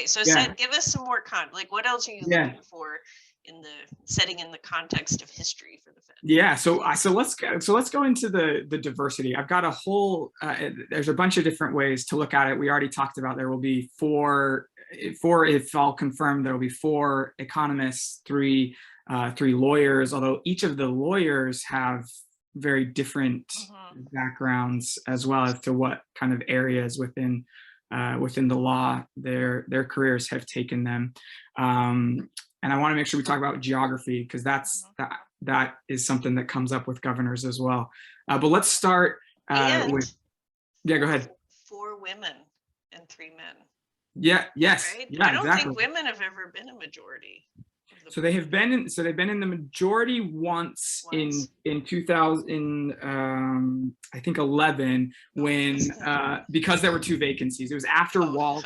So give us some more like what else are you looking for in the setting in the context of history for the Fed? Yeah, so let's go into the diversity. I've got a whole there's a bunch of different ways to look at it. We already talked about there will be four, if all confirmed, there will be 4 economists, 3 lawyers, although each of the lawyers have very different backgrounds as well as to what kind of areas within the law their careers have taken them. And I want to make sure we talk about geography, because that is something that comes up with governors as well. But let's start with, go ahead. 4 women and 3 men. Yes. Right? Yeah, I don't think women have ever been a majority. So they've been in the majority once. in 2000, I think 11, when because there were 2 vacancies. It was after Walsh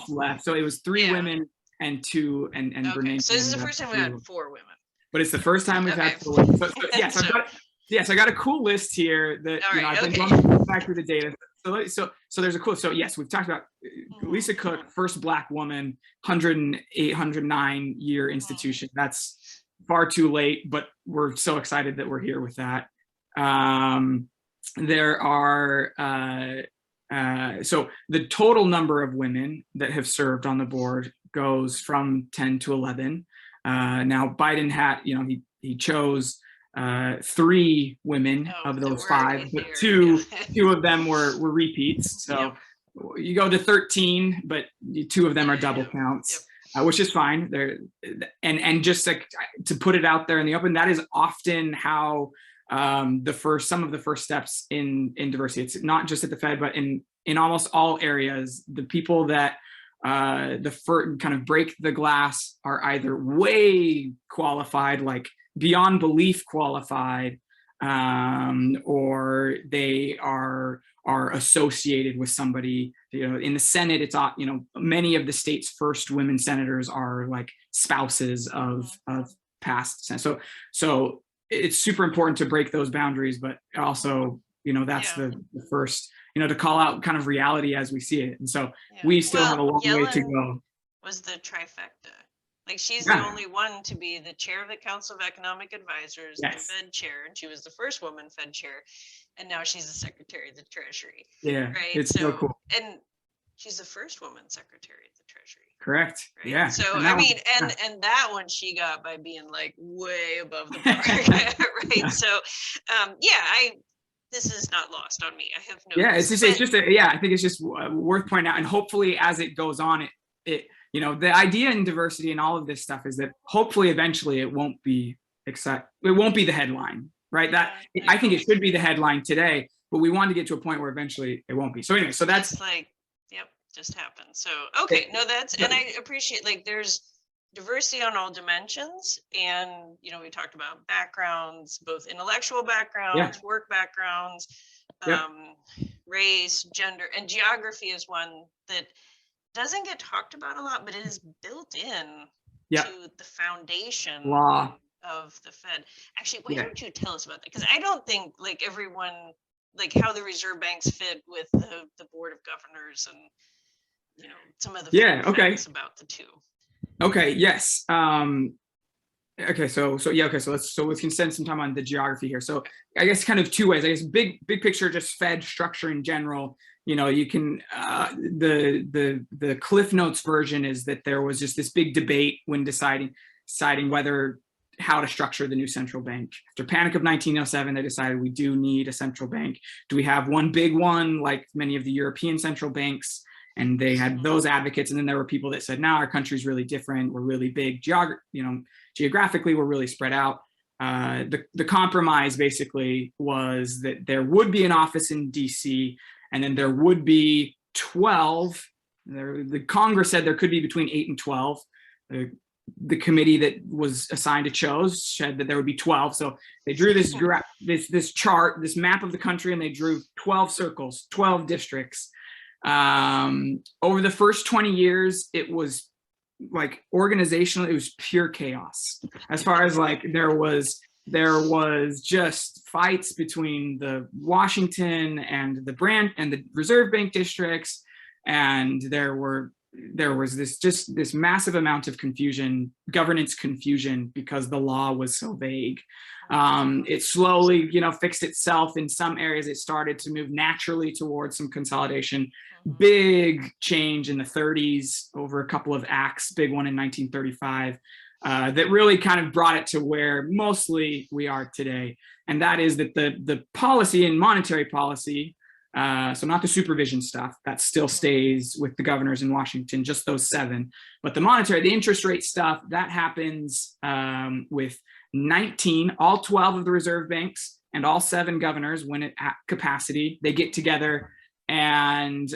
left, so it was 3 women and 2 and Bernanke. So this is the first time we had 4 women. But it's the first time we've had 4 women. So I got a cool list here that I've been going back through the data. So there's a cool. So yes, we've talked about Lisa Cook, first Black woman, 109 year institution. That's far too late, but we're so excited that we're here with that. There are so the total number of women that have served on the board goes from 10 to 11. Now Biden had, he chose 3 women of those 5, but two of them were repeats. So you go to 13, but 2 of them are double counts, which is fine. And just to put it out there in the open, that is often how some of the first steps in diversity. It's not just at the Fed, but in almost all areas, the people that kind of break the glass are either way qualified, like beyond belief qualified, or they are associated with somebody. In the Senate, it's many of the state's first women senators are like spouses of past senators. So it's super important to break those boundaries, but also that's the first, to call out kind of reality as we see it. And so we still have a long way to go. Was the trifecta. Like she's the only one to be the chair of the Council of Economic Advisors, the Fed chair, and she was the first woman Fed chair, and now she's the Secretary of the Treasury. Yeah, right. It's so cool. And she's the first woman Secretary of the Treasury. Correct. Right? Yeah. So and that one she got by being like way above the bar, right? So, this is not lost on me. I have no. Yeah, it's just I think it's just worth pointing out, and hopefully as it goes on, it the idea in diversity and all of this stuff is that hopefully eventually it won't be the headline, right? I think it should be the headline today, but we want to get to a point where eventually it won't be. So anyway, so that's just happened. So and I appreciate there's diversity on all dimensions, and we talked about backgrounds, both intellectual backgrounds, work backgrounds, race, gender, and geography is one that doesn't get talked about a lot, but it is built in to the foundation of the Fed. Actually, why don't you tell us about that? Because I don't think everyone how the reserve banks fit with the board of governors and some of the facts about the two. Okay. Yes. Okay. So we can spend some time on the geography here. So I guess kind of 2 ways. I guess big picture, just Fed structure in general. You can the Cliff Notes version is that there was just this big debate when deciding how to structure the new central bank. After Panic of 1907, they decided we do need a central bank. Do we have one big one like many of the European central banks? And they had those advocates, and then there were people that said, "No, our country's really different. We're really big. Geographically, we're really spread out." The compromise basically was that there would be an office in D.C., and then there would be 12. The Congress said there could be between 8 and 12. The committee that was assigned to chose said that there would be 12. So they drew this chart, this map of the country, and they drew 12 circles, 12 districts. Over the first 20 years, it was organizational, it was pure chaos. As far as there was just fights between the Washington and the Reserve Bank districts, and there were there was this massive amount of confusion, governance confusion, because the law was so vague. It slowly, fixed itself. In some areas, it started to move naturally towards some consolidation. Big change in the 30s over a couple of acts, big one in 1935, that really kind of brought it to where mostly we are today. And that is that the policy and monetary policy, so not the supervision stuff, that still stays with the governors in Washington, just those 7. But the interest rate stuff, that happens with 19, all 12 of the reserve banks and all 7 governors, when at capacity, they get together, and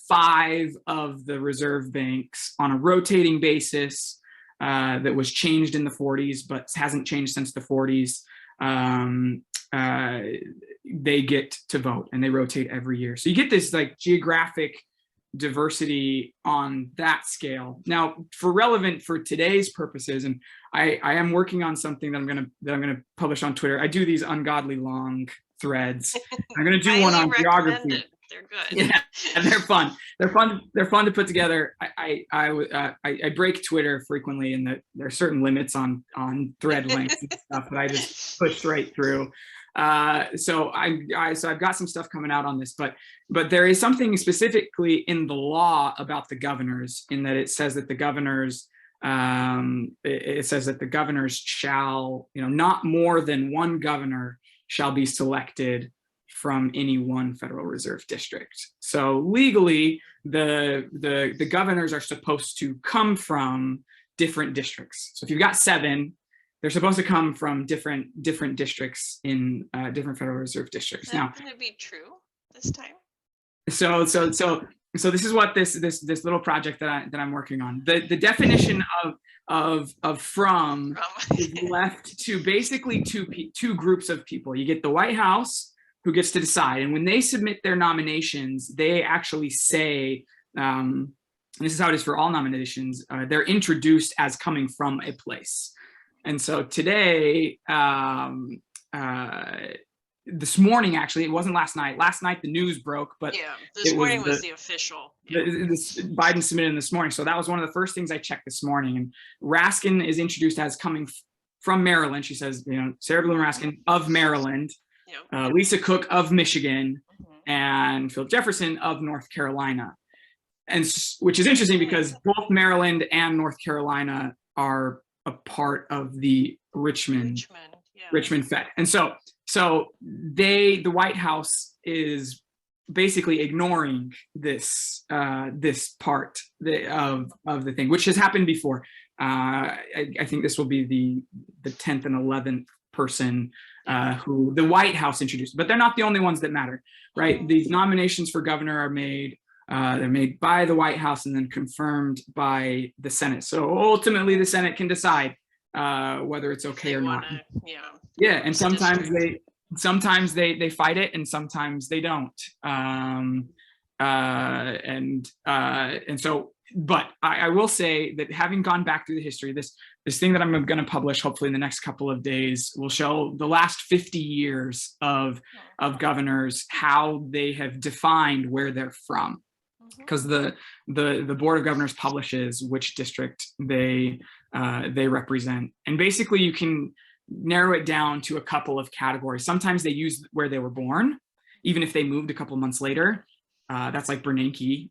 5 of the reserve banks on a rotating basis that was changed in the 40s, but hasn't changed since the 40s. They get to vote, and they rotate every year. So you get this like geographic diversity on that scale. Now, for today's purposes, and I am working on something that I'm gonna publish on Twitter. I do these ungodly long threads. I'm gonna do one on geography. They're good. Yeah, and they're fun. They're fun to put together. I break Twitter frequently, and there are certain limits on thread lengths and stuff that I just push right through. So I've got some stuff coming out on this, but there is something specifically in the law about the governors, in that it says that the governors shall, not more than one governor shall be selected from any one Federal Reserve district. So legally, the governors are supposed to come from different districts. So if you've got 7, they're supposed to come from different districts in different Federal Reserve districts. Is that going to be true this time? So this is what this little project that I'm working on. The definition of from is left to basically two groups of people. You get the White House, who gets to decide, and when they submit their nominations, they actually say, and this is how it is for all nominations, they're introduced as coming from a place. And so today, this morning, actually, it wasn't last night. Last night the news broke, but yeah, this morning was the official. Yeah. Biden submitted this morning, so that was one of the first things I checked this morning. And Raskin is introduced as coming from Maryland. She says, Sarah Bloom Raskin of Maryland. Yep. Lisa Cook of Michigan, and Phil Jefferson of North Carolina, and which is interesting because both Maryland and North Carolina are a part of the Richmond Fed, and so the White House is basically ignoring this part of the thing, which has happened before. I think this will be the 10th and 11th person who the White House introduced, but they're not the only ones that matter, right? These nominations for governor are made, they're made by the White House and then confirmed by the Senate. So ultimately the Senate can decide whether it's okay or not. Yeah, and sometimes they fight it, and sometimes they don't. And so, but I will say that having gone back through the history, this thing that I'm going to publish hopefully in the next couple of days will show the last 50 years of governors, how they have defined where they're from, because the Board of Governors publishes which district they represent, and basically you can narrow it down to a couple of categories. Sometimes they use where they were born, even if they moved a couple months later. That's like Bernanke.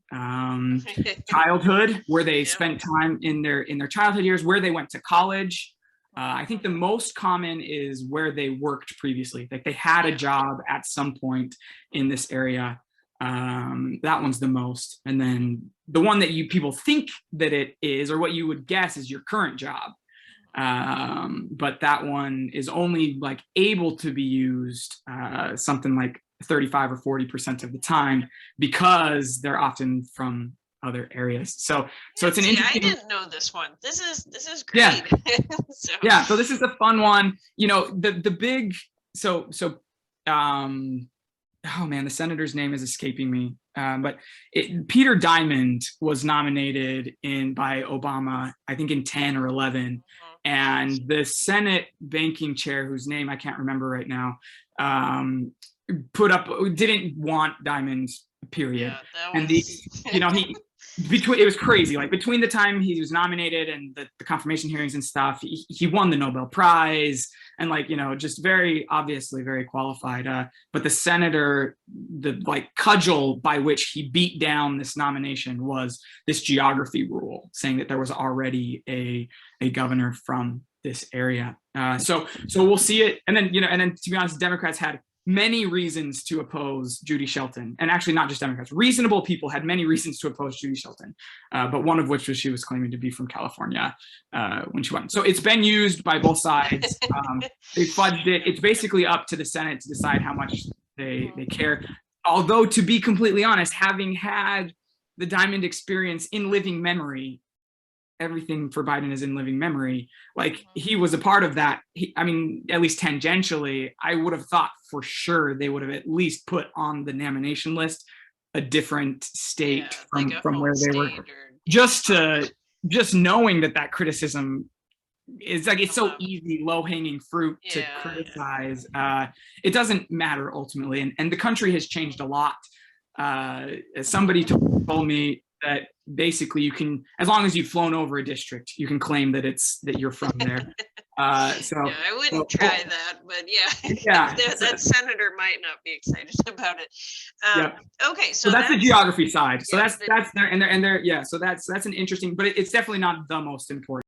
Childhood, where they spent time in their childhood years, where they went to college. I think the most common is where they worked previously, like they had a job at some point in this area. That one's the most. And then the one that people think that it is, or what you would guess, is your current job. But that one is only like able to be used something like 35 or 40% of the time, because they're often from other areas. So it's an interesting. I didn't know this one. This is great. Yeah. So this is a fun one. The big oh man, the senator's name is escaping me. But Peter Diamond was nominated by Obama, I think in 10 or 11. And the Senate banking chair, whose name I can't remember right now, didn't want Diamond, period. Yeah, and It was crazy. Like between the time he was nominated and the confirmation hearings and stuff, he won the Nobel Prize, and like, you know, just very obviously very qualified. But the senator, the like cudgel by which he beat down this nomination was this geography rule, saying that there was already a governor from this area. So we'll see it. And then, you know, and then to be honest, Democrats had many reasons to oppose Judy Shelton, and actually not just Democrats, reasonable people had many reasons to oppose Judy Shelton, but one of which was she was claiming to be from California when she won. So it's been used by both sides. They fudged it. It's basically up to the Senate to decide how much they care. Although, to be completely honest, having had the Diamond experience in living memory, everything for Biden is in living memory. Like, he was a part of that. I mean, at least tangentially, I would have thought for sure they would have at least put on the nomination list a different state from where they were. Just knowing that criticism is like, it's so easy, low-hanging fruit to criticize. It doesn't matter ultimately, and the country has changed a lot. Somebody told me that basically you can, as long as you've flown over a district, you can claim that you're from there. I wouldn't try that, but that senator might not be excited about it. Okay, so that's the geography side. So that's there, and there, so that's an interesting, but it's definitely not the most important.